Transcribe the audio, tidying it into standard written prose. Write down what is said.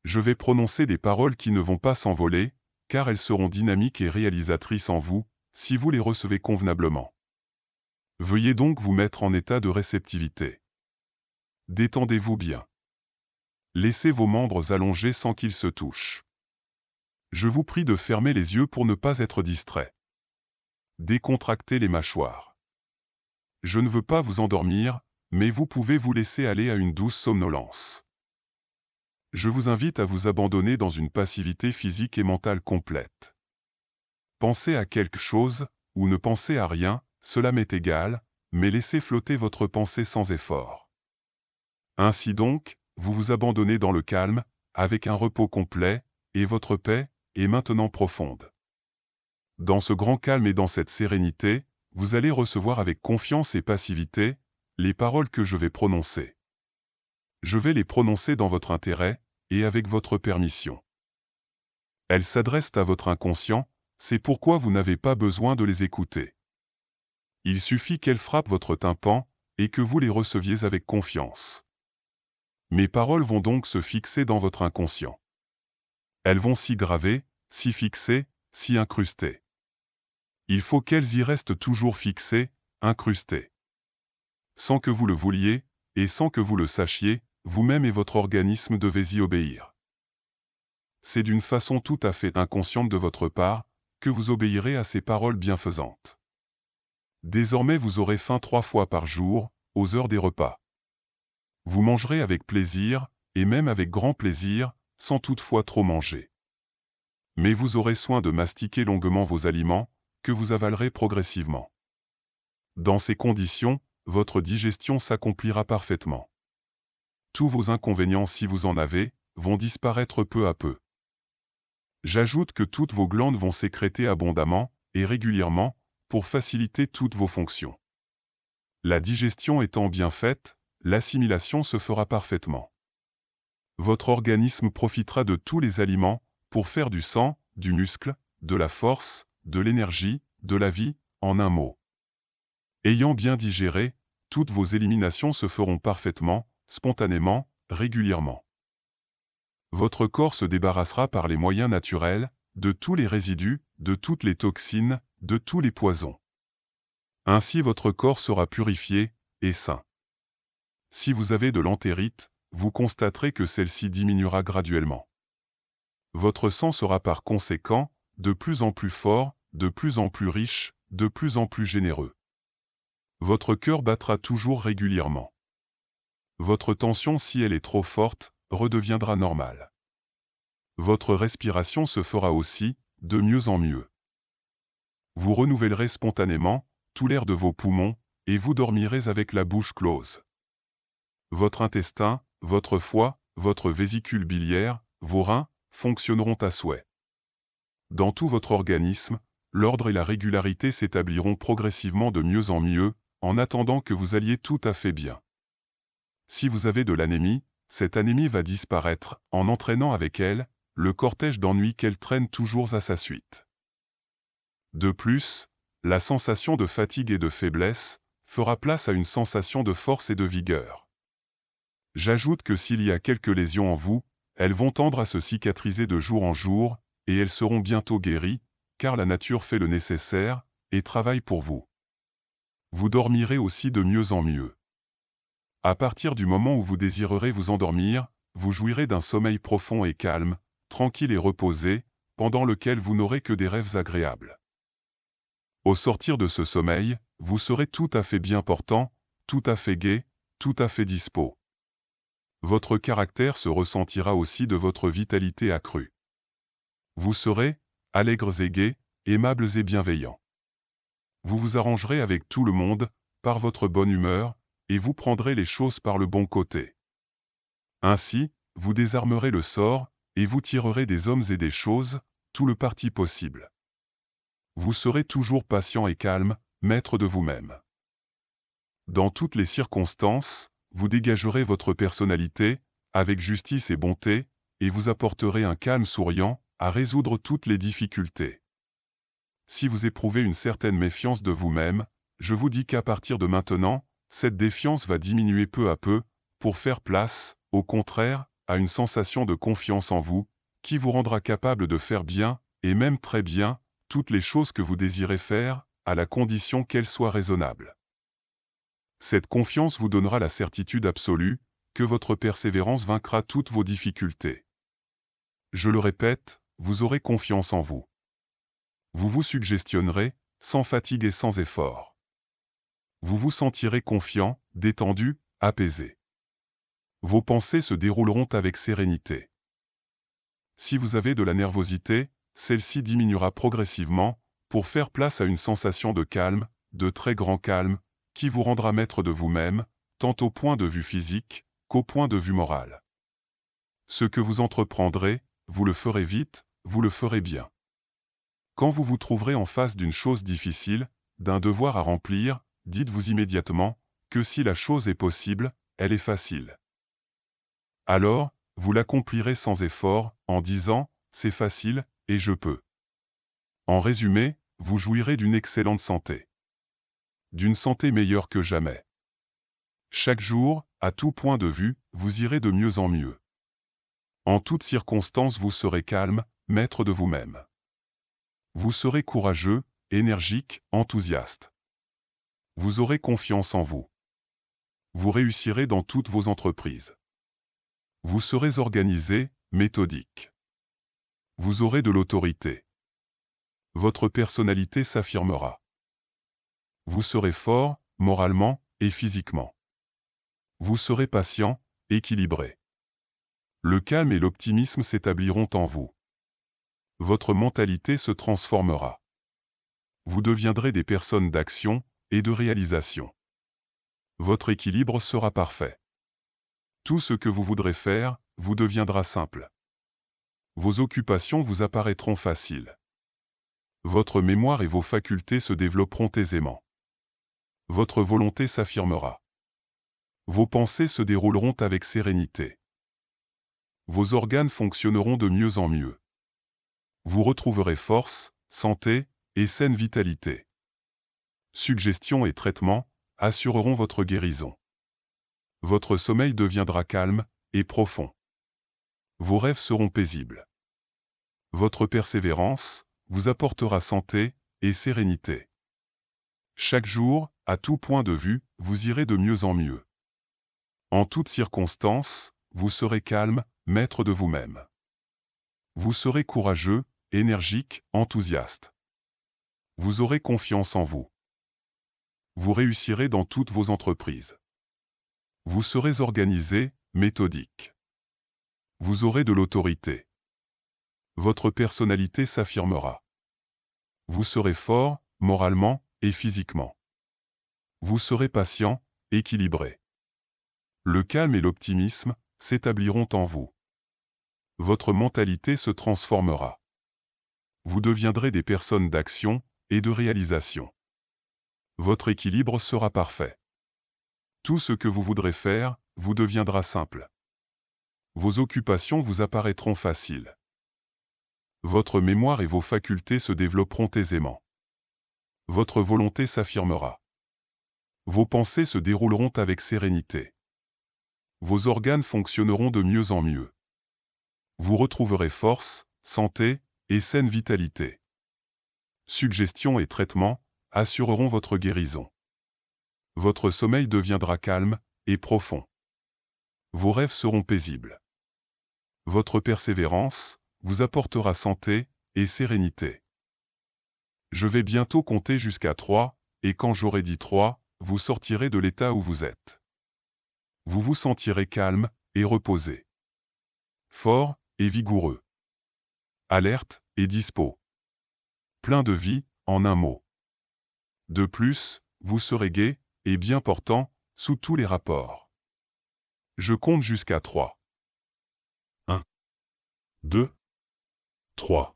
Je vais prononcer des paroles qui ne vont pas s'envoler, car elles seront dynamiques et réalisatrices en vous, si vous les recevez convenablement. Veuillez donc vous mettre en état de réceptivité. Détendez-vous bien. Laissez vos membres allongés sans qu'ils se touchent. Je vous prie de fermer les yeux pour ne pas être distrait. Décontractez les mâchoires. Je ne veux pas vous endormir, mais vous pouvez vous laisser aller à une douce somnolence. Je vous invite à vous abandonner dans une passivité physique et mentale complète. Pensez à quelque chose, ou ne pensez à rien, cela m'est égal, mais laissez flotter votre pensée sans effort. Ainsi donc, vous vous abandonnez dans le calme, avec un repos complet, et votre paix est maintenant profonde. Dans ce grand calme et dans cette sérénité, vous allez recevoir avec confiance et passivité les paroles que je vais prononcer. Je vais les prononcer dans votre intérêt, et avec votre permission. Elles s'adressent à votre inconscient, c'est pourquoi vous n'avez pas besoin de les écouter. Il suffit qu'elles frappent votre tympan, et que vous les receviez avec confiance. Mes paroles vont donc se fixer dans votre inconscient. Elles vont s'y graver, s'y fixer, s'y incruster. Il faut qu'elles y restent toujours fixées, incrustées. Sans que vous le vouliez, et sans que vous le sachiez, vous-même et votre organisme devez y obéir. C'est d'une façon tout à fait inconsciente de votre part, que vous obéirez à ces paroles bienfaisantes. Désormais vous aurez faim 3 fois par jour, aux heures des repas. Vous mangerez avec plaisir, et même avec grand plaisir, sans toutefois trop manger. Mais vous aurez soin de mastiquer longuement vos aliments, que vous avalerez progressivement. Dans ces conditions, votre digestion s'accomplira parfaitement. Tous vos inconvénients, si vous en avez, vont disparaître peu à peu. J'ajoute que toutes vos glandes vont sécréter abondamment, et régulièrement, pour faciliter toutes vos fonctions. La digestion étant bien faite, l'assimilation se fera parfaitement. Votre organisme profitera de tous les aliments, pour faire du sang, du muscle, de la force, de l'énergie, de la vie, en un mot. Ayant bien digéré, toutes vos éliminations se feront parfaitement, spontanément, régulièrement. Votre corps se débarrassera par les moyens naturels, de tous les résidus, de toutes les toxines, de tous les poisons. Ainsi votre corps sera purifié, et sain. Si vous avez de l'entérite, vous constaterez que celle-ci diminuera graduellement. Votre sang sera par conséquent, de plus en plus fort, de plus en plus riche, de plus en plus généreux. Votre cœur battra toujours régulièrement. Votre tension, si elle est trop forte, redeviendra normale. Votre respiration se fera aussi, de mieux en mieux. Vous renouvellerez spontanément tout l'air de vos poumons, et vous dormirez avec la bouche close. Votre intestin, votre foie, votre vésicule biliaire, vos reins, fonctionneront à souhait. Dans tout votre organisme, l'ordre et la régularité s'établiront progressivement de mieux en mieux, en attendant que vous alliez tout à fait bien. Si vous avez de l'anémie, cette anémie va disparaître, en entraînant avec elle, le cortège d'ennuis qu'elle traîne toujours à sa suite. De plus, la sensation de fatigue et de faiblesse fera place à une sensation de force et de vigueur. J'ajoute que s'il y a quelques lésions en vous, elles vont tendre à se cicatriser de jour en jour, et elles seront bientôt guéries, car la nature fait le nécessaire, et travaille pour vous. Vous dormirez aussi de mieux en mieux. À partir du moment où vous désirerez vous endormir, vous jouirez d'un sommeil profond et calme, tranquille et reposé, pendant lequel vous n'aurez que des rêves agréables. Au sortir de ce sommeil, vous serez tout à fait bien portant, tout à fait gai, tout à fait dispos. Votre caractère se ressentira aussi de votre vitalité accrue. Vous serez allègres et gais, aimables et bienveillants. Vous vous arrangerez avec tout le monde, par votre bonne humeur, et vous prendrez les choses par le bon côté. Ainsi, vous désarmerez le sort, et vous tirerez des hommes et des choses, tout le parti possible. Vous serez toujours patient et calme, maître de vous-même. Dans toutes les circonstances, vous dégagerez votre personnalité, avec justice et bonté, et vous apporterez un calme souriant, à résoudre toutes les difficultés. Si vous éprouvez une certaine méfiance de vous-même, je vous dis qu'à partir de maintenant, cette défiance va diminuer peu à peu, pour faire place, au contraire, à une sensation de confiance en vous, qui vous rendra capable de faire bien, et même très bien, toutes les choses que vous désirez faire, à la condition qu'elles soient raisonnables. Cette confiance vous donnera la certitude absolue que votre persévérance vaincra toutes vos difficultés. Je le répète, vous aurez confiance en vous. Vous vous suggestionnerez, sans fatigue et sans effort. Vous vous sentirez confiant, détendu, apaisé. Vos pensées se dérouleront avec sérénité. Si vous avez de la nervosité, celle-ci diminuera progressivement, pour faire place à une sensation de calme, de très grand calme, qui vous rendra maître de vous-même, tant au point de vue physique, qu'au point de vue moral. Ce que vous entreprendrez, vous le ferez vite, vous le ferez bien. Quand vous vous trouverez en face d'une chose difficile, d'un devoir à remplir, dites-vous immédiatement que si la chose est possible, elle est facile. Alors, vous l'accomplirez sans effort, en disant « c'est facile, et je peux ». En résumé, vous jouirez d'une excellente santé. D'une santé meilleure que jamais. Chaque jour, à tout point de vue, vous irez de mieux en mieux. En toutes circonstances vous serez calme, maître de vous-même. Vous serez courageux, énergique, enthousiaste. Vous aurez confiance en vous. Vous réussirez dans toutes vos entreprises. Vous serez organisé, méthodique. Vous aurez de l'autorité. Votre personnalité s'affirmera. Vous serez fort, moralement et physiquement. Vous serez patient, équilibré. Le calme et l'optimisme s'établiront en vous. Votre mentalité se transformera. Vous deviendrez des personnes d'action et de réalisation. Votre équilibre sera parfait. Tout ce que vous voudrez faire, vous deviendra simple. Vos occupations vous apparaîtront faciles. Votre mémoire et vos facultés se développeront aisément. Votre volonté s'affirmera. Vos pensées se dérouleront avec sérénité. Vos organes fonctionneront de mieux en mieux. Vous retrouverez force, santé et saine vitalité. Suggestions et traitements assureront votre guérison. Votre sommeil deviendra calme et profond. Vos rêves seront paisibles. Votre persévérance vous apportera santé et sérénité. Chaque jour, à tout point de vue, vous irez de mieux en mieux. En toutes circonstances, vous serez calme, maître de vous-même. Vous serez courageux, énergique, enthousiaste. Vous aurez confiance en vous. Vous réussirez dans toutes vos entreprises. Vous serez organisé, méthodique. Vous aurez de l'autorité. Votre personnalité s'affirmera. Vous serez fort, moralement et physiquement. Vous serez patient, équilibré. Le calme et l'optimisme s'établiront en vous. Votre mentalité se transformera. Vous deviendrez des personnes d'action et de réalisation. Votre équilibre sera parfait. Tout ce que vous voudrez faire, vous deviendra simple. Vos occupations vous apparaîtront faciles. Votre mémoire et vos facultés se développeront aisément. Votre volonté s'affirmera. Vos pensées se dérouleront avec sérénité. Vos organes fonctionneront de mieux en mieux. Vous retrouverez force, santé et saine vitalité. Suggestions et traitements assureront votre guérison. Votre sommeil deviendra calme et profond. Vos rêves seront paisibles. Votre persévérance vous apportera santé et sérénité. Je vais bientôt compter jusqu'à 3, et quand j'aurai dit 3, vous sortirez de l'état où vous êtes. Vous vous sentirez calme et reposé. Fort et vigoureux. Alerte et dispo. Plein de vie, en un mot. De plus, vous serez gai et bien portant, sous tous les rapports. Je compte jusqu'à 3. 1, 2, 3.